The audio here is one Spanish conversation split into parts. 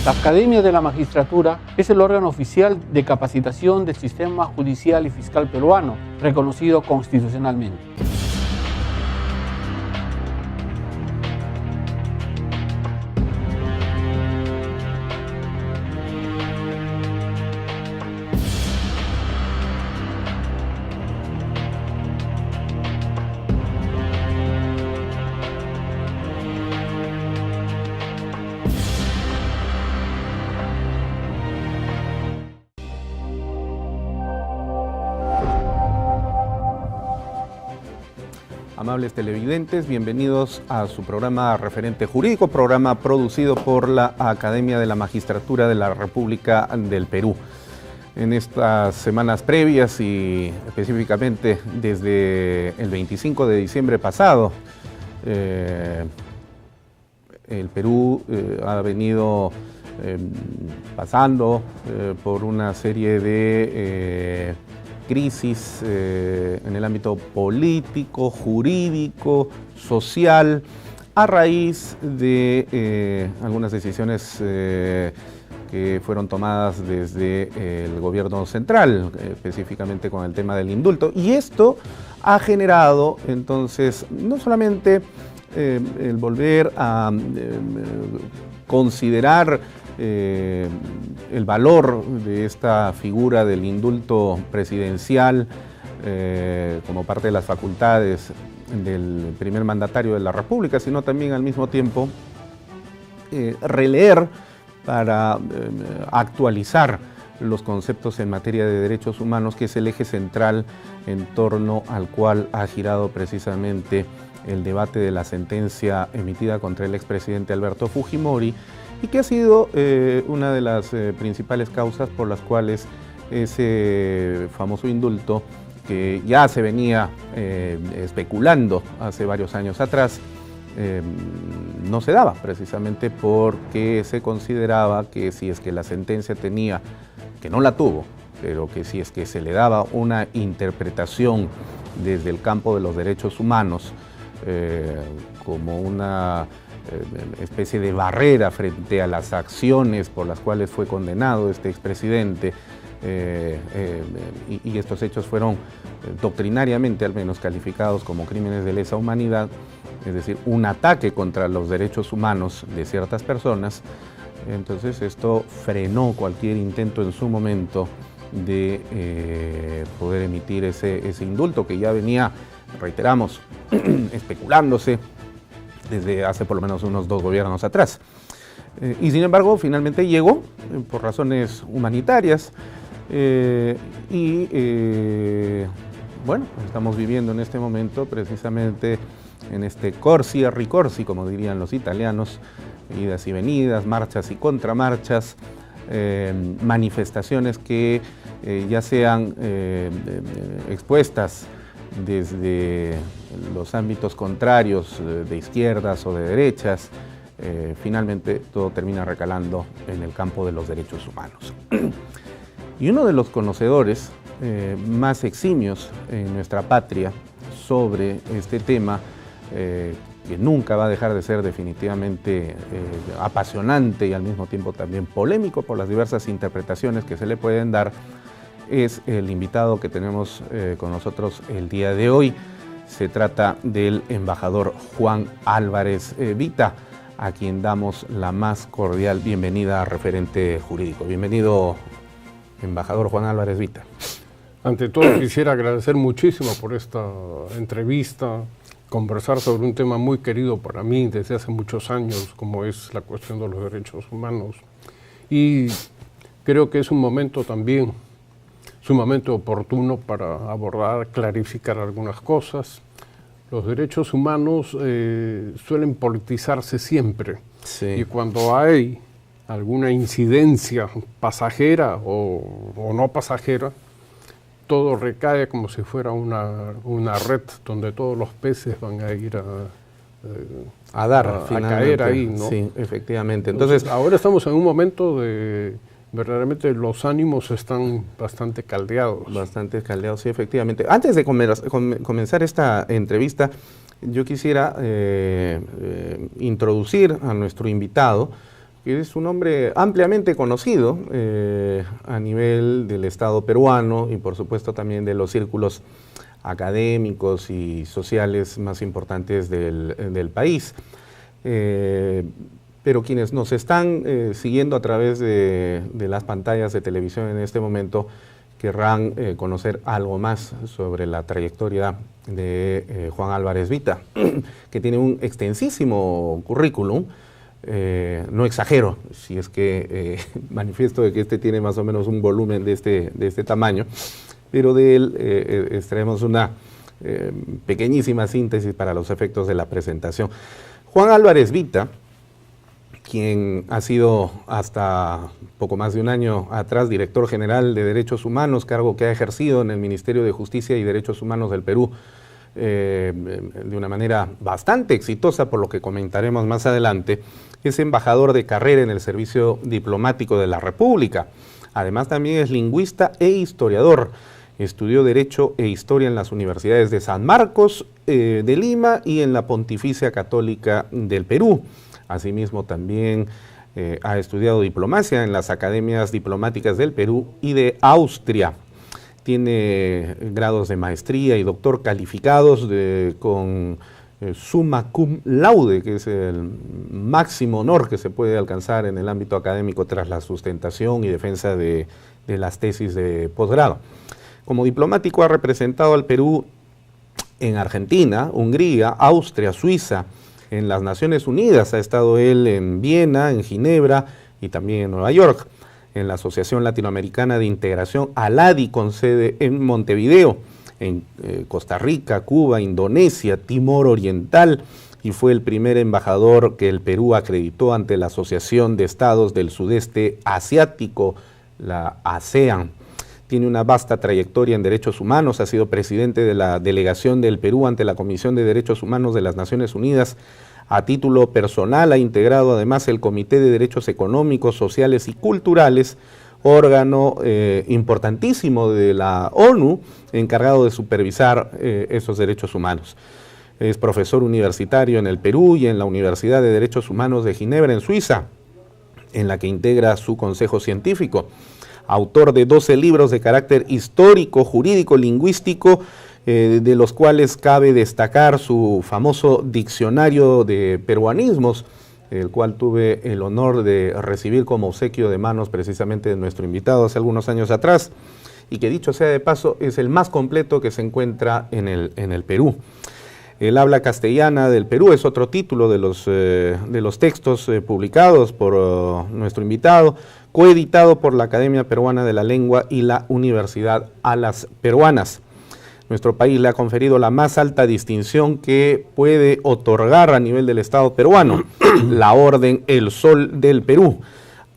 La Academia de la Magistratura es el órgano oficial de capacitación del sistema judicial y fiscal peruano, reconocido constitucionalmente. Amables televidentes, bienvenidos a su programa Referente Jurídico, programa producido por la Academia de la Magistratura de la República del Perú. En estas semanas previas y específicamente desde el 25 de diciembre pasado, el Perú ha venido pasando por una serie de crisis en el ámbito político, jurídico, social, a raíz de algunas decisiones que fueron tomadas desde el gobierno central, específicamente con el tema del indulto. Y esto ha generado entonces no solamente el volver a considerar el valor de esta figura del indulto presidencial como parte de las facultades del primer mandatario de la República, sino también al mismo tiempo releer para actualizar los conceptos en materia de derechos humanos, que es el eje central en torno al cual ha girado precisamente el debate de la sentencia emitida contra el expresidente Alberto Fujimori, y que ha sido una de las principales causas por las cuales ese famoso indulto, que ya se venía especulando hace varios años atrás, no se daba, precisamente porque se consideraba que si es que la sentencia tenía, que no la tuvo, pero que si es que se le daba una interpretación desde el campo de los derechos humanos como una especie de barrera frente a las acciones por las cuales fue condenado este expresidente, y estos hechos fueron doctrinariamente al menos calificados como crímenes de lesa humanidad, es decir, un ataque contra los derechos humanos de ciertas personas. Entonces esto frenó cualquier intento en su momento de poder emitir ese indulto, que ya venía, reiteramos, especulándose desde hace por lo menos unos 2 gobiernos atrás. Y sin embargo, finalmente llegó por razones humanitarias bueno, estamos viviendo en este momento precisamente en este corsi e ricorsi, como dirían los italianos, idas y venidas, marchas y contramarchas, manifestaciones que ya sean expuestas desde los ámbitos contrarios de izquierdas o de derechas, finalmente todo termina recalando en el campo de los derechos humanos. Y uno de los conocedores más eximios en nuestra patria sobre este tema, que nunca va a dejar de ser definitivamente apasionante y al mismo tiempo también polémico por las diversas interpretaciones que se le pueden dar, es el invitado que tenemos con nosotros el día de hoy. Se trata del embajador Juan Álvarez Vita, a quien damos la más cordial bienvenida a Referente Jurídico. Bienvenido, embajador Juan Álvarez Vita. Ante todo quisiera agradecer muchísimo por esta entrevista, conversar sobre un tema muy querido para mí desde hace muchos años, como es la cuestión de los derechos humanos. Y creo que es un momento también sumamente oportuno para abordar, clarificar algunas cosas. Los derechos humanos suelen politizarse siempre, sí. Y cuando hay alguna incidencia pasajera o no pasajera, todo recae como si fuera una red donde todos los peces van a ir a caer ahí, ¿no? Sí, efectivamente. Entonces, ahora estamos en un momento de verdaderamente los ánimos están bastante caldeados. Bastante caldeados, sí, efectivamente. Antes de comenzar esta entrevista, yo quisiera introducir a nuestro invitado que es un hombre ampliamente conocido a nivel del Estado peruano y por supuesto también de los círculos académicos y sociales más importantes del país. Pero quienes nos están siguiendo a través de las pantallas de televisión en este momento querrán conocer algo más sobre la trayectoria de Juan Álvarez Vita, que tiene un extensísimo currículum. No exagero si es que manifiesto de que este tiene más o menos un volumen de este tamaño, pero de él extraemos una pequeñísima síntesis para los efectos de la presentación. Juan Álvarez Vita, quien ha sido hasta poco más de un año atrás director general de Derechos Humanos, cargo que ha ejercido en el Ministerio de Justicia y Derechos Humanos del Perú de una manera bastante exitosa, por lo que comentaremos más adelante. Es embajador de carrera en el Servicio Diplomático de la República. Además también es lingüista e historiador. Estudió Derecho e Historia en las universidades de San Marcos, de Lima y en la Pontificia Católica del Perú. Asimismo también ha estudiado diplomacia en las academias diplomáticas del Perú y de Austria. Tiene grados de maestría y doctor calificados con summa cum laude, que es el máximo honor que se puede alcanzar en el ámbito académico tras la sustentación y defensa de las tesis de posgrado. Como diplomático ha representado al Perú en Argentina, Hungría, Austria, Suiza, en las Naciones Unidas. Ha estado él en Viena, en Ginebra y también en Nueva York, en la Asociación Latinoamericana de Integración, ALADI, con sede en Montevideo, en Costa Rica, Cuba, Indonesia, Timor Oriental, y fue el primer embajador que el Perú acreditó ante la Asociación de Estados del Sudeste Asiático, la ASEAN. Tiene una vasta trayectoria en derechos humanos, ha sido presidente de la delegación del Perú ante la Comisión de Derechos Humanos de las Naciones Unidas. A título personal ha integrado además el Comité de Derechos Económicos, Sociales y Culturales, órgano importantísimo de la ONU, encargado de supervisar esos derechos humanos. Es profesor universitario en el Perú y en la Universidad de Derechos Humanos de Ginebra, en Suiza, en la que integra su consejo científico. Autor de 12 libros de carácter histórico, jurídico, lingüístico, de los cuales cabe destacar su famoso diccionario de peruanismos, el cual tuve el honor de recibir como obsequio de manos precisamente de nuestro invitado hace algunos años atrás, y que dicho sea de paso es el más completo que se encuentra en el Perú. El habla castellana del Perú es otro título de los textos publicados por nuestro invitado, coeditado por la Academia Peruana de la Lengua y la Universidad Alas Peruanas. Nuestro país le ha conferido la más alta distinción que puede otorgar a nivel del Estado peruano, la Orden El Sol del Perú.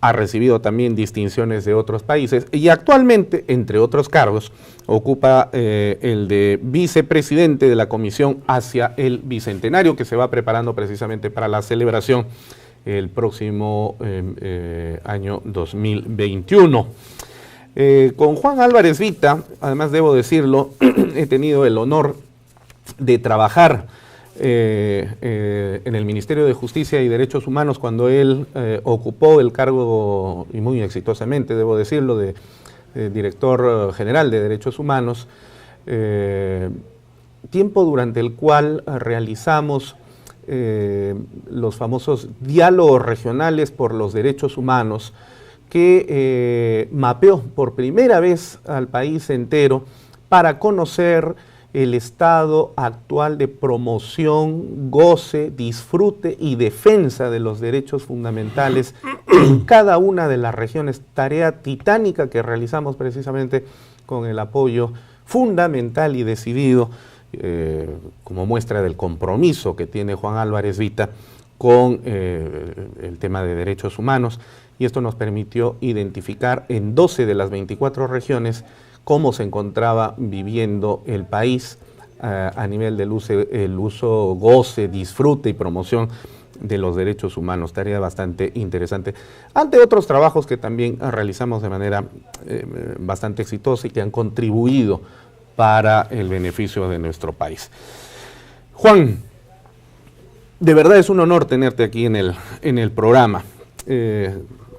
Ha recibido también distinciones de otros países y actualmente, entre otros cargos, ocupa el de vicepresidente de la Comisión hacia el Bicentenario, que se va preparando precisamente para la celebración el próximo año 2021. Con Juan Álvarez Vita, además debo decirlo, he tenido el honor de trabajar en el Ministerio de Justicia y Derechos Humanos cuando él ocupó el cargo, y muy exitosamente debo decirlo, de director general de Derechos Humanos, tiempo durante el cual realizamos los famosos diálogos regionales por los derechos humanos, que mapeó por primera vez al país entero para conocer el estado actual de promoción, goce, disfrute y defensa de los derechos fundamentales en cada una de las regiones. Tarea titánica que realizamos precisamente con el apoyo fundamental y decidido, como muestra del compromiso que tiene Juan Álvarez Vita con el tema de derechos humanos, y esto nos permitió identificar en 12 de las 24 regiones cómo se encontraba viviendo el país a nivel del uso, goce, disfrute y promoción de los derechos humanos. Tarea bastante interesante, ante otros trabajos que también realizamos de manera bastante exitosa y que han contribuido para el beneficio de nuestro país. Juan, de verdad es un honor tenerte aquí en el programa.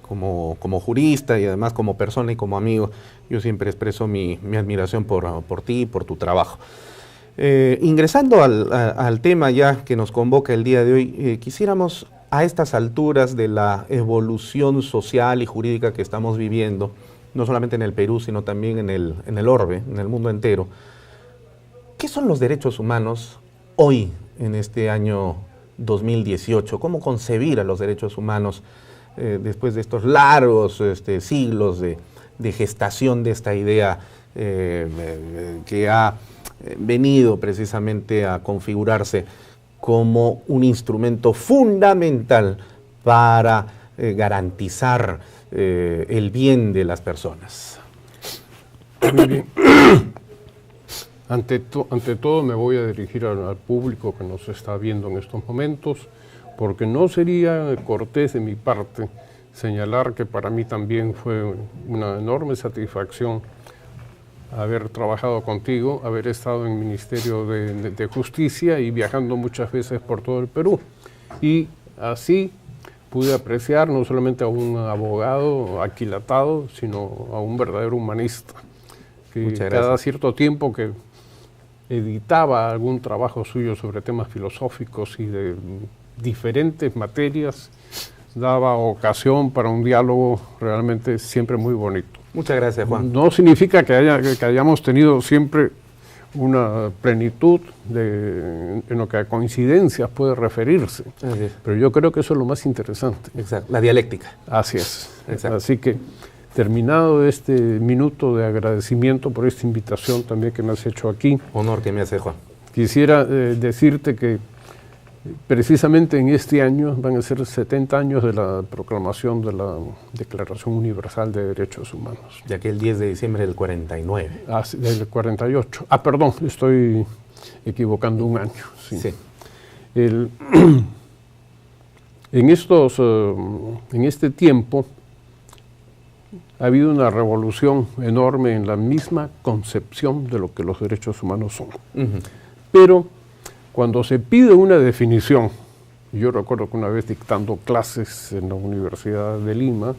como jurista y además como persona y como amigo, yo siempre expreso mi admiración por ti y por tu trabajo. Ingresando al tema ya que nos convoca el día de hoy, quisiéramos a estas alturas de la evolución social y jurídica que estamos viviendo, no solamente en el Perú, sino también en el orbe, en el mundo entero, ¿qué son los derechos humanos hoy, en este año 2018? ¿Cómo concebir a los derechos humanos después de estos largos siglos de gestación de esta idea que ha venido precisamente a configurarse como un instrumento fundamental para garantizar el bien de las personas? Muy bien. Ante todo me voy a dirigir al público que nos está viendo en estos momentos, porque no sería cortés de mi parte señalar que para mí también fue una enorme satisfacción haber trabajado contigo, haber estado en el Ministerio de Justicia y viajando muchas veces por todo el Perú. Y así pude apreciar no solamente a un abogado aquilatado, sino a un verdadero humanista, que cada cierto tiempo que editaba algún trabajo suyo sobre temas filosóficos y de diferentes materias, daba ocasión para un diálogo realmente siempre muy bonito. Muchas gracias, Juan. No significa que hayamos tenido siempre una plenitud en lo que a coincidencias puede referirse, pero yo creo que eso es lo más interesante. Exacto, la dialéctica. Así es. Exacto. Así que, terminado este minuto de agradecimiento por esta invitación también que me has hecho aquí. Honor que me hace, Juan. Quisiera decirte que precisamente en este año van a ser 70 años de la proclamación de la Declaración Universal de Derechos Humanos. De aquel 10 de diciembre del 49. Del 48. Perdón, estoy equivocando un año. Sí. Sí. En este tiempo ha habido una revolución enorme en la misma concepción de lo que los derechos humanos son. Pero cuando se pide una definición, yo recuerdo que una vez dictando clases en la Universidad de Lima,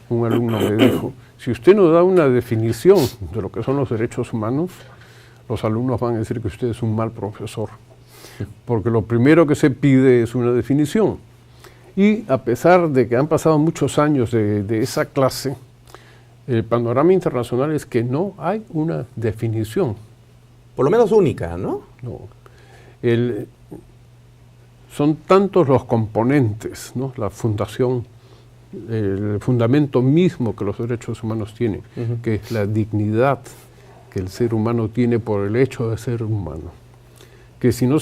un alumno me dijo, si usted no da una definición de lo que son los derechos humanos, los alumnos van a decir que usted es un mal profesor, porque lo primero que se pide es una definición. Y a pesar de que han pasado muchos años de esa clase, el panorama internacional es que no hay una definición. Por lo menos única, ¿no? No. Son tantos los componentes, ¿no? La fundación, el fundamento mismo que los derechos humanos tienen, que es la dignidad que el ser humano tiene por el hecho de ser humano. Que si no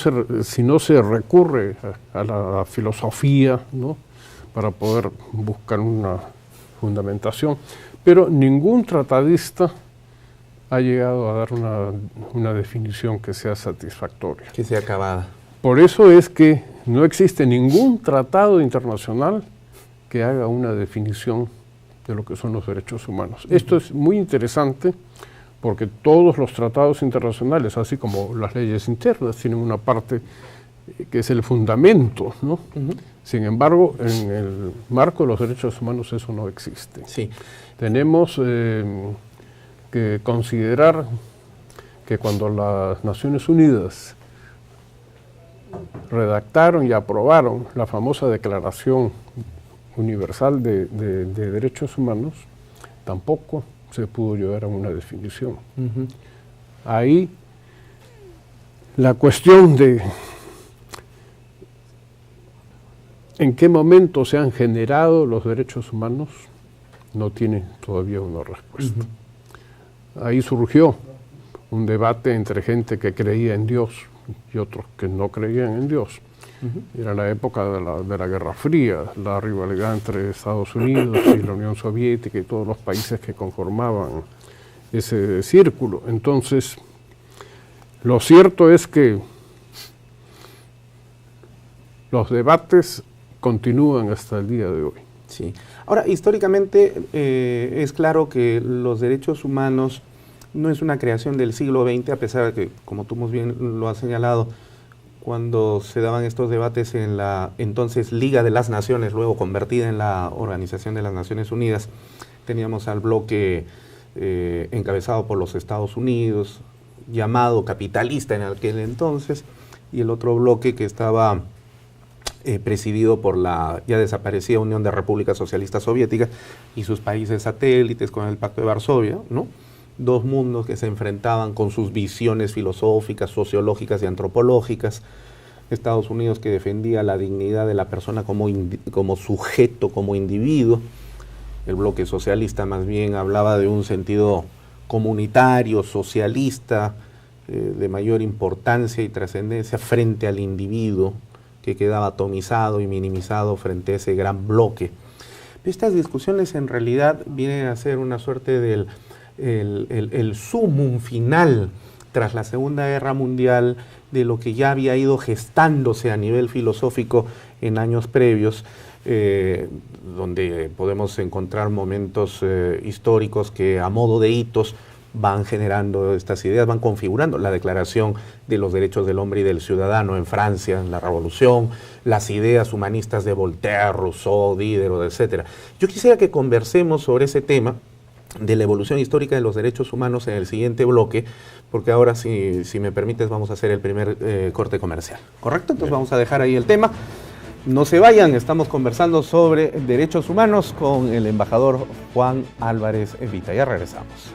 se recurre a la filosofía, ¿no? Para poder buscar una fundamentación, pero ningún tratadista ha llegado a dar una definición que sea satisfactoria. Que sea acabada. Por eso es que no existe ningún tratado internacional que haga una definición de lo que son los derechos humanos. Esto es muy interesante porque todos los tratados internacionales, así como las leyes internas, tienen una parte que es el fundamento, ¿no? Sin embargo, en el marco de los derechos humanos eso no existe. Sí. Tenemos que considerar que cuando las Naciones Unidas redactaron y aprobaron la famosa Declaración Universal de Derechos Humanos, tampoco se pudo llegar a una definición. Ahí la cuestión de en qué momento se han generado los derechos humanos no tiene todavía una respuesta. Ahí surgió un debate entre gente que creía en Dios y otros que no creían en Dios. Era la época de la Guerra Fría, la rivalidad entre Estados Unidos y la Unión Soviética y todos los países que conformaban ese círculo. Entonces, lo cierto es que los debates continúan hasta el día de hoy. Sí. Ahora, históricamente es claro que los derechos humanos no es una creación del siglo XX, a pesar de que, como tú muy bien lo has señalado, cuando se daban estos debates en la entonces Liga de las Naciones, luego convertida en la Organización de las Naciones Unidas. Teníamos al bloque encabezado por los Estados Unidos, llamado capitalista en aquel entonces, y el otro bloque que estaba presidido por la ya desaparecida Unión de Repúblicas Socialistas Soviéticas y sus países satélites con el Pacto de Varsovia, ¿no? Dos mundos que se enfrentaban con sus visiones filosóficas, sociológicas y antropológicas. Estados Unidos, que defendía la dignidad de la persona como sujeto, como individuo. El bloque socialista más bien hablaba de un sentido comunitario, socialista, de mayor importancia y trascendencia frente al individuo, que quedaba atomizado y minimizado frente a ese gran bloque. Estas discusiones en realidad vienen a ser una suerte del el sumum final tras la Segunda Guerra Mundial de lo que ya había ido gestándose a nivel filosófico en años previos, donde podemos encontrar momentos históricos que a modo de hitos van generando estas ideas, van configurando la Declaración de los Derechos del Hombre y del Ciudadano en Francia, en la Revolución, las ideas humanistas de Voltaire, Rousseau, Diderot, etc. Yo quisiera que conversemos sobre ese tema de la evolución histórica de los derechos humanos en el siguiente bloque, porque ahora, si me permites, vamos a hacer el primer corte comercial. ¿Correcto? Entonces vamos a dejar ahí el tema. No se vayan, estamos conversando sobre derechos humanos con el embajador Juan Álvarez Evita. Ya regresamos.